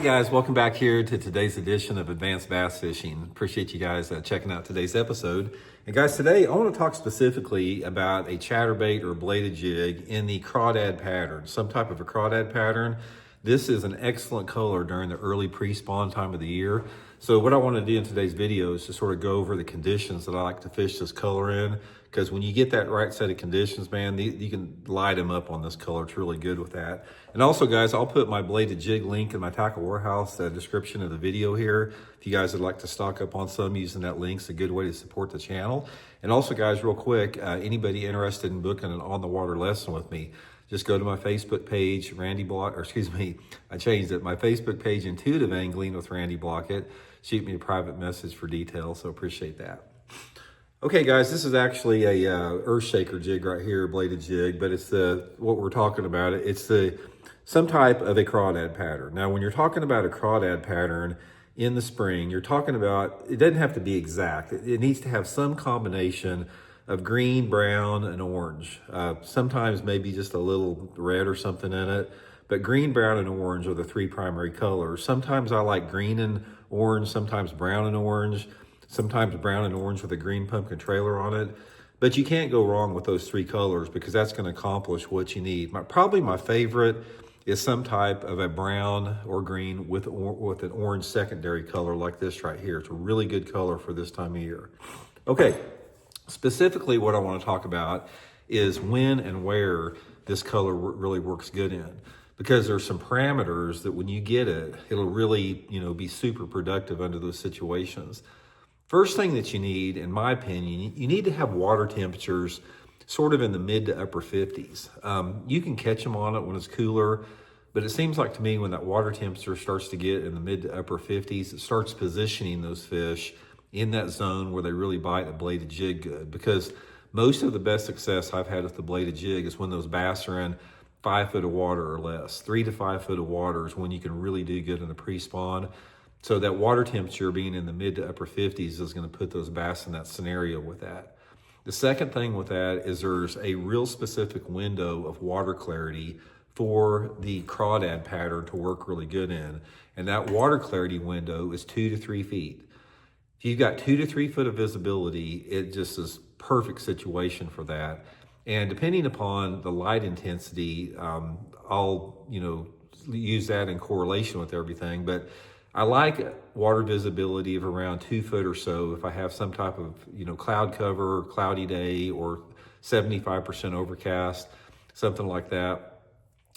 guys, welcome back here to today's edition of Advanced Bass Fishing. Appreciate you guys checking out today's episode. And guys, today I want to talk specifically about a chatterbait or a bladed jig in the crawdad pattern, some type of a crawdad pattern. This is an excellent color during the early pre-spawn time of the year. So what I want to do in today's video is to sort of go over the conditions that I like to fish this color in, because when you get that right set of conditions, man, you can light them up on this color. It's really good with that. And also, guys, I'll put my bladed jig link in my Tackle Warehouse description of the video here. If you guys would like to stock up on some using that link, it's a good way to support the channel. And also, guys, real quick, anybody interested in booking an on-the-water lesson with me, just go to my Facebook page, I changed it. My Facebook page, Intuitive Angling with Randy Blaukat. Shoot me a private message for details, so appreciate that. Okay, guys, this is actually a Earthshaker jig right here, bladed jig, but it's what we're talking about. It's some type of a crawdad pattern. Now, when you're talking about a crawdad pattern in the spring, you're talking about, it doesn't have to be exact. It needs to have some combination of green, brown, and orange. Sometimes maybe just a little red or something in it, but green, brown, and orange are the three primary colors. Sometimes I like green and orange, sometimes brown and orange, sometimes brown and orange with a green pumpkin trailer on it. But you can't go wrong with those three colors because that's going to accomplish what you need. Probably my favorite is some type of a brown or green with an orange secondary color like this right here. It's a really good color for this time of year. Okay, specifically what I want to talk about is when and where this color really works good in. Because there's some parameters that when you get it, it'll really, be super productive under those situations. First thing that you need, in my opinion, you need to have water temperatures sort of in the mid to upper 50s. You can catch them on it when it's cooler, but it seems like to me when that water temperature starts to get in the mid to upper 50s, it starts positioning those fish in that zone where they really bite a bladed jig good. Because most of the best success I've had with the bladed jig is when those bass are in 5 foot of water or less. 3 to 5 foot of water is when you can really do good in the pre-spawn. So that water temperature being in the mid to upper 50s is going to put those bass in that scenario with that. The second thing with that is there's a real specific window of water clarity for the crawdad pattern to work really good in. And that water clarity window is 2 to 3 feet. If you've got 2 to 3 foot of visibility, it just is perfect situation for that. And depending upon the light intensity, I'll use that in correlation with everything. But I like water visibility of around 2 foot or so if I have some type of cloud cover, cloudy day, or 75% overcast, something like that.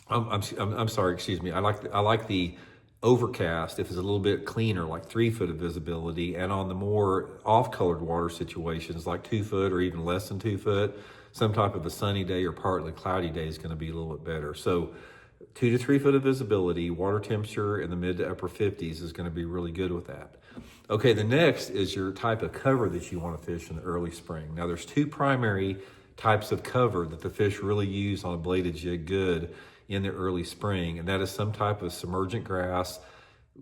I'm sorry, excuse me. I like the overcast if it's a little bit cleaner, like 3 foot of visibility, and on the more off-colored water situations, like 2 foot or even less than 2 foot, some type of a sunny day or partly cloudy day is going to be a little bit better. So 2 to 3 foot of visibility, water temperature in the mid to upper 50s is going to be really good with that. Okay, the next is your type of cover that you want to fish in the early spring. Now there's two primary types of cover that the fish really use on a bladed jig good in the early spring, and that is some type of submergent grass.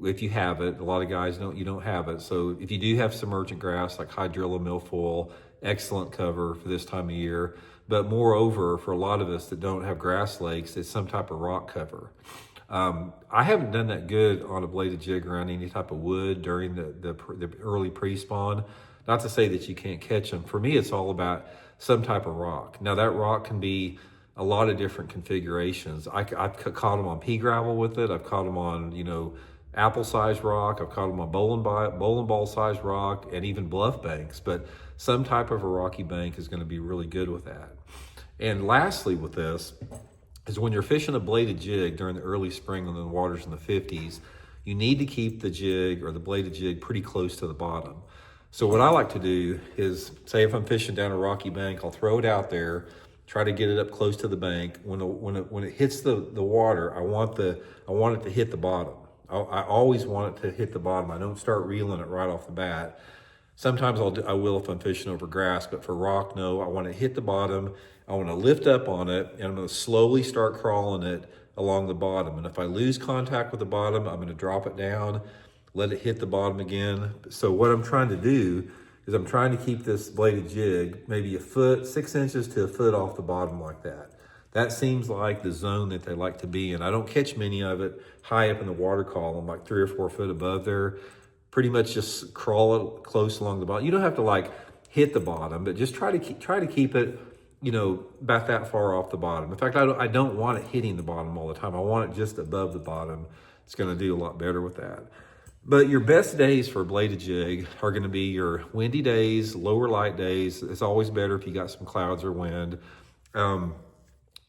If you have it, a lot of guys you don't have it. So if you do have submergent grass like hydrilla milfoil, excellent cover for this time of year. But moreover, for a lot of us that don't have grass lakes, it's some type of rock cover. I haven't done that good on a bladed jig around any type of wood during the early pre-spawn. Not to say that you can't catch them. For me, it's all about some type of rock. Now that rock can be a lot of different configurations. I've caught them on pea gravel with it. I've caught them on, apple-sized rock. I've caught them on bowling ball-sized rock, and even bluff banks. But some type of a rocky bank is going to be really good with that. And lastly with this is when you're fishing a bladed jig during the early spring when the water's in the 50s, you need to keep the jig or the bladed jig pretty close to the bottom. So what I like to do is, say if I'm fishing down a rocky bank, I'll throw it out there, try to get it up close to the bank. When it hits the water, I want it to hit the bottom. I always want it to hit the bottom. I don't start reeling it right off the bat. Sometimes I will if I'm fishing over grass, but for rock, no. I want to hit the bottom. I want to lift up on it, and I'm going to slowly start crawling it along the bottom. And if I lose contact with the bottom, I'm going to drop it down, let it hit the bottom again. So what I'm trying to do is I'm trying to keep this bladed jig maybe a foot, 6 inches to a foot off the bottom like that. That seems like the zone that they like to be in. I don't catch many of it high up in the water column, like 3 or 4 foot above there. Pretty much just crawl it close along the bottom. You don't have to like hit the bottom, but just try to keep it, you know, about that far off the bottom. In fact, I don't want it hitting the bottom all the time. I want it just above the bottom. It's going to do a lot better with that. But your best days for a bladed jig are going to be your windy days, lower light days. It's always better if you got some clouds or wind.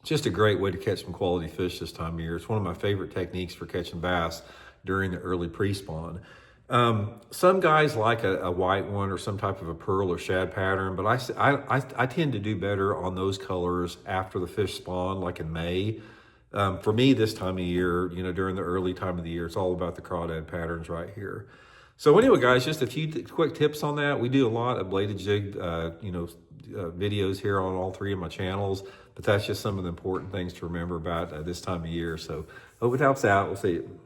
Just a great way to catch some quality fish this time of year. It's one of my favorite techniques for catching bass during the early pre-spawn. Some guys like a white one or some type of a pearl or shad pattern, but I tend to do better on those colors after the fish spawn, like in May. For me, this time of year, you know, during the early time of the year, it's all about the crawdad patterns right here. So anyway, guys, just a few quick tips on that. We do a lot of bladed jig, videos here on all 3 of my channels, but that's just some of the important things to remember about this time of year. So hope it helps out. We'll see you.